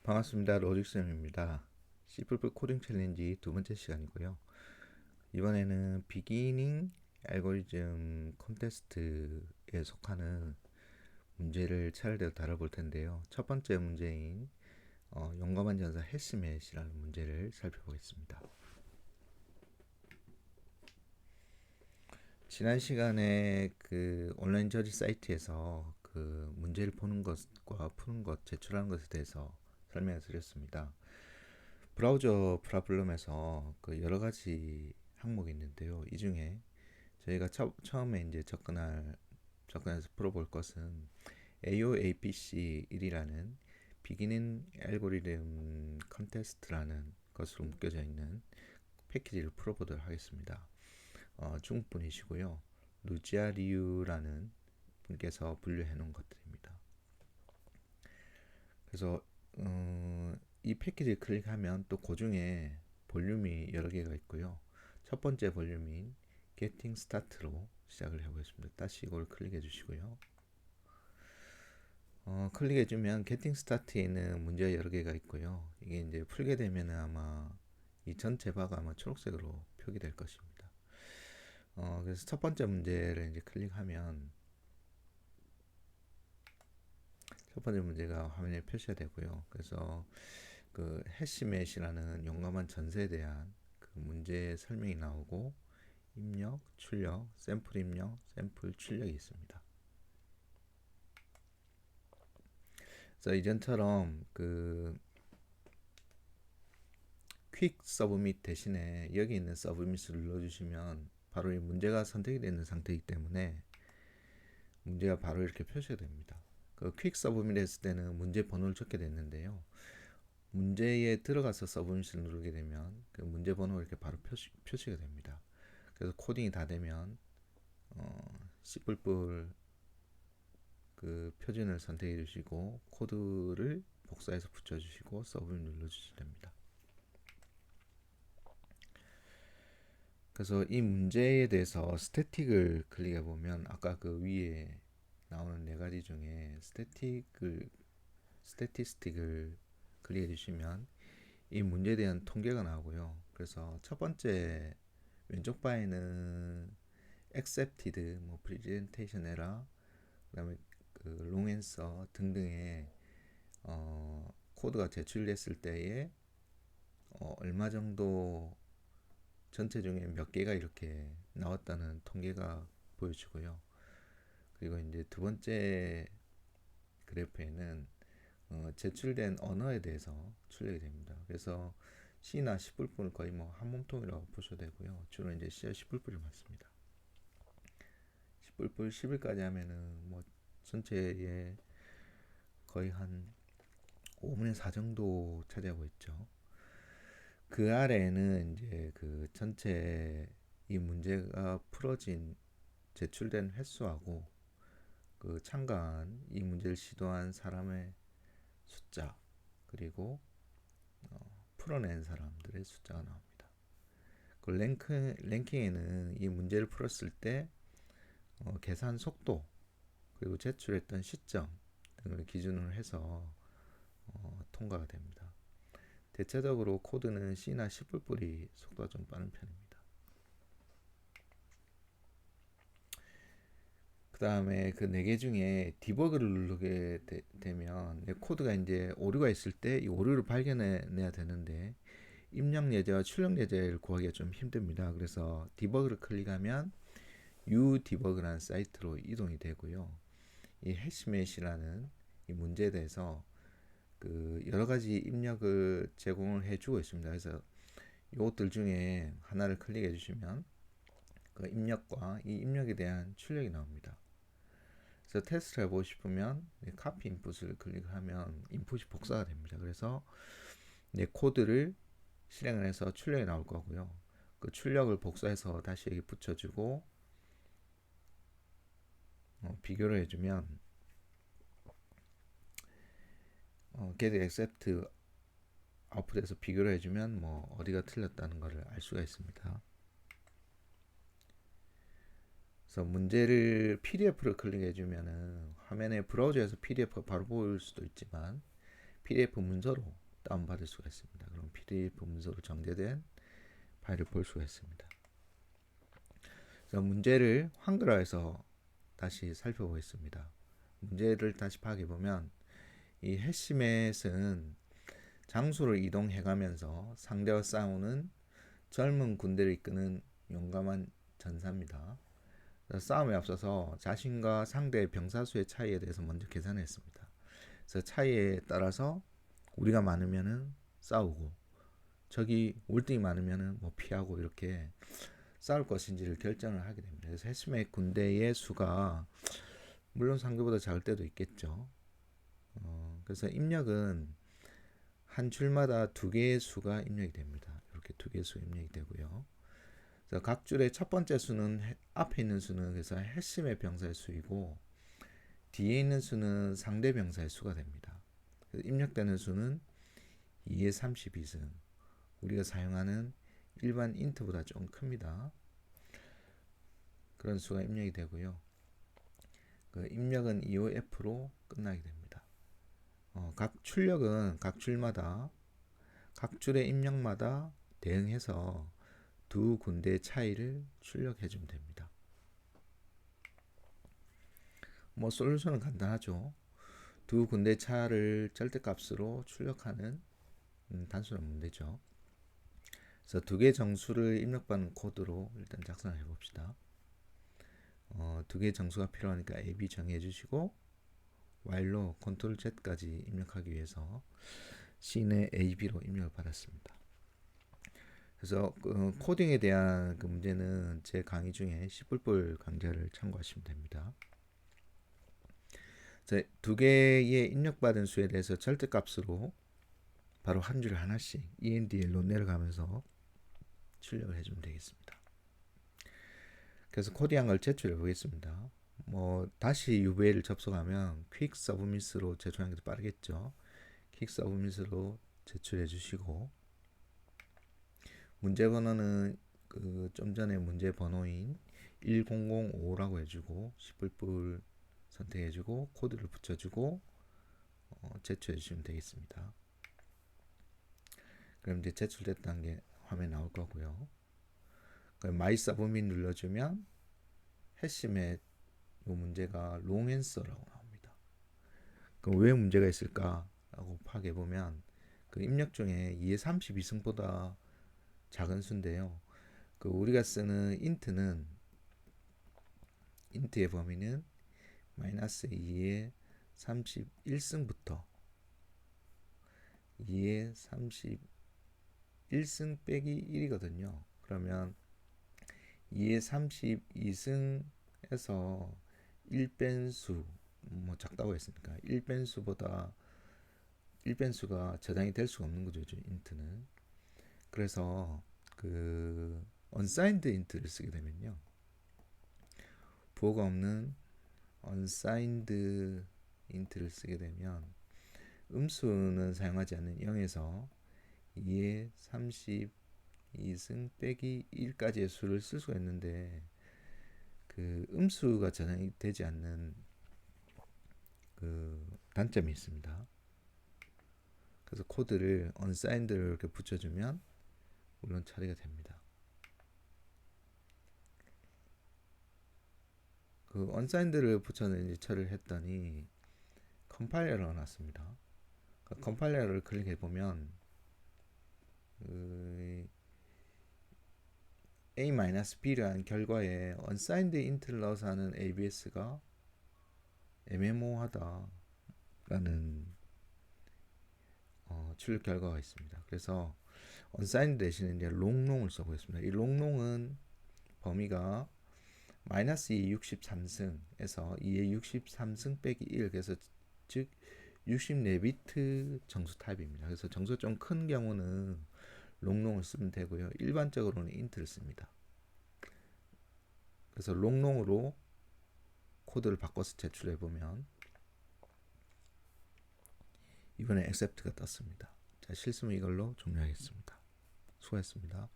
반갑습니다. 로직쌤입니다. C++ 코딩 챌린지 두 번째 시간이고요. 이번에는 비기닝 알고리즘 콘테스트에 속하는 문제를 차례대로 다뤄볼 텐데요. 첫 번째 문제인 용감한 전사 해시맷이라는 문제를 살펴보겠습니다. 지난 시간에 그 온라인 저지 사이트에서 그 문제를 보는 것과 푸는 것, 제출하는 것에 대해서 설명을 드렸습니다. 브라우저 프로블럼에서 그 여러 가지 항목이 있는데요. 이 중에 저희가 처음에 이제 접근해서 풀어볼 것은 AOAPC1이라는 비기닝 알고리즘 컨테스트라는 것으로 묶여져 있는 패키지를 풀어보도록 하겠습니다. 중국 분이시고요. 루지아 리유라는 분께서 분류해 놓은 것들입니다. 그래서 이 패키지를 클릭하면 또 그 중에 볼륨이 여러 개가 있고요. 첫 번째 볼륨인 Getting Start로 시작을 해보겠습니다. 다시 이걸 클릭해 주시고요. 클릭해 주면 Getting Start에 있는 문제가 여러 개가 있고요. 이게 이제 풀게 되면 아마 이 전체 바가 아마 초록색으로 표기될 것입니다. 그래서 첫 번째 문제를 이제 클릭하면 첫 번째 문제가 화면에 표시가 되고요. 그래서 그 해시맷이라는 용감한 전세에 대한 그 문제 설명이 나오고 입력, 출력, 샘플 입력, 샘플 출력이 있습니다. 그래서 이전처럼 그 퀵 서브밋 대신에 여기 있는 서브밋을 눌러주시면 바로 이 문제가 선택이 되는 상태이기 때문에 문제가 바로 이렇게 표시가 됩니다. 그 퀵 서브밋 했을 때는 문제 번호를 적게 됐는데요. 문제에 들어가서 서브밋을 누르게 되면 그 문제 번호가 이렇게 바로 표시가 됩니다. 그래서 코딩이 다 되면 C++ 그 표준을 선택해 주시고 코드를 복사해서 붙여주시고 서브를 눌러주시면 됩니다. 그래서 이 문제에 대해서 스태틱을 클릭해 보면 아까 그 위에 나오는 네 가지 중에 스태티스틱을 클릭해 주시면 이 문제에 대한 통계가 나오고요. 그래서 첫 번째 왼쪽 바에는 accepted, 뭐 presentation error, 그다음에 그 long answer 등등의 코드가 제출됐을 때에 얼마 정도 전체 중에 몇 개가 이렇게 나왔다는 통계가 보여지고요. 그리고 이제 두 번째 그래프에는 제출된 언어에 대해서 출력이 됩니다. 그래서 C나 C++는 거의 뭐 한 몸통이라고 보셔도 되고요. 주로 이제 C와 C++를 많습니다. C++ 10일까지 하면은 뭐 전체의 거의 한 5분의 4 정도 차지하고 있죠. 그 아래에는 이제 그 전체 이 문제가 풀어진 제출된 횟수하고 그 참가한 이 문제를 시도한 사람의 숫자 그리고 풀어낸 사람들의 숫자가 나옵니다. 그 랭킹에는 이 문제를 풀었을 때 계산 속도 그리고 제출했던 시점 등을 기준으로 해서 통과가 됩니다. 대체적으로 코드는 C나 C++이 속도가 좀 빠른 편입니다. 그 다음에 그 네 개 중에 디버그를 누르게 되면 코드가 이제 오류가 있을 때 이 오류를 발견해내야 되는데 입력 예제와 출력 예제를 구하기가 좀 힘듭니다. 그래서 디버그를 클릭하면 uDebug라는 사이트로 이동이 되고요. 이 해시맷이라는 이 문제에 대해서 그 여러 가지 입력을 제공을 해주고 있습니다. 그래서 이것들 중에 하나를 클릭해 주시면 그 입력과 이 입력에 대한 출력이 나옵니다. 그래서 테스트를 해보고 싶으면 카피 인풋을 클릭하면 인풋이 복사가 됩니다. 그래서 내 코드를 실행을 해서 출력이 나올 거고요. 그 출력을 복사해서 다시 여기 붙여주고 비교를 해주면 get accept 아웃풋에서 비교를 해주면 뭐 어디가 틀렸다는 것을 알 수가 있습니다. 그래서 문제를 PDF로 클릭해 주면은 화면에 브라우저에서 PDF가 바로 보일 수도 있지만 PDF 문서로 다운받을 수가 있습니다. 그럼 PDF 문서로 정제된 파일을 볼 수가 있습니다. 그래서 문제를 한글화해서 다시 살펴보겠습니다. 문제를 다시 파악해보면 이 해시맷은 장소를 이동해가면서 상대와 싸우는 젊은 군대를 이끄는 용감한 전사입니다. 싸움에 앞서서 자신과 상대의 병사 수의 차이에 대해서 먼저 계산했습니다. 그래서 차이에 따라서 우리가 많으면은 싸우고 적이 월등히 많으면은 뭐 피하고 이렇게 싸울 것인지를 결정을 하게 됩니다. 그래서 해시멧 군대의 수가 물론 상대보다 작을 때도 있겠죠. 그래서 입력은 한 줄마다 두 개의 수가 입력이 됩니다. 이렇게 두 개의 수가 입력이 되고요. 그래서 각 줄의 첫 번째 수는 앞에 있는 수는 그래서 해시멧 병사의 수이고 뒤에 있는 수는 상대 병사의 수가 됩니다. 입력되는 수는 2의 32승. 우리가 사용하는 일반 인트보다 좀 큽니다. 그런 수가 입력이 되고요. 그 입력은 EOF로 끝나게 됩니다. 각 출력은 각 줄마다 각 줄의 입력마다 대응해서 두 군데의 차이를 출력해 주면 됩니다. 뭐 솔루션은 간단하죠. 두 군데 차를 절대값으로 출력하는 단순한 문제죠. 그래서 두 개 정수를 입력받는 코드로 일단 작성해 봅시다. 두 개의 정수가 필요하니까 A, B 정해 주시고 while로 Ctrl Z까지 입력하기 위해서 C의 A, B로 입력을 받았습니다. 그래서 코딩에 대한 그 문제는 제 강의 중에 C++ 강좌를 참고하시면 됩니다. 두 개의 입력받은 수에 대해서 절대값으로 바로 한 줄에 하나씩 ENDL로 내려가면서 출력을 해주면 되겠습니다. 그래서 코딩한 걸 제출해 보겠습니다. 뭐 다시 UVA를 접속하면 퀵 서브밋으로 제출하는 게 더 빠르겠죠. 퀵 서브밋으로 제출해 주시고 문제 번호는 그 좀 전에 문제 번호인 1005라고 해주고 C++ 선택해주고 코드를 붙여주고 제출해주시면 되겠습니다. 그럼 이제 제출됐다는 게 화면에 나올 거고요. 그럼 마이 서브밋 눌러주면 해시멧 이 문제가 롱 앤서라고 나옵니다. 그럼 왜 문제가 있을까라고 파악해 보면 그 입력 중에 2의 32승보다 작은 수인데요. 그 우리가 쓰는 인트의 범위는 마이너스 2의 31승부터 2의 31승 빼기 1이거든요. 그러면 2의 32승에서 1변수 뭐 작다고 했으니까 1변수보다 1변수가 저장이 될 수가 없는 거죠. 인트는. 그래서 그 unsigned int를 쓰게 되면요. 부호가 없는 unsigned int를 쓰게 되면 음수는 사용하지 않는 0에서 2의 32승 빼기 1까지의 수를 쓸 수가 있는데 그 음수가 저장이 되지 않는 그 단점이 있습니다. 그래서 코드를 unsigned를 이렇게 붙여주면 물론 처리가 됩니다. 그 unsigned를 붙여서 이제 처리를 했더니 컴파일러가 났습니다. 그 컴파일러를 클릭해 보면 A-B라는 결과에 unsigned int를 넣어서 하는 ABS가 애매모호하다라는 출력 결과가 있습니다. 그래서 unsigned 대신에 이제 롱롱을 써보겠습니다. 이 롱롱은 범위가 마이너스 2 63승에서 2의 63승 빼기 1 그래서 즉 64비트 정수 타입입니다. 그래서 정수가 좀 큰 경우는 롱롱을 쓰면 되고요. 일반적으로는 인트를 씁니다. 그래서 롱롱으로 코드를 바꿔서 제출해 보면 이번에 accept가 떴습니다. 자, 실습은 이걸로 종료하겠습니다. 수고했습니다.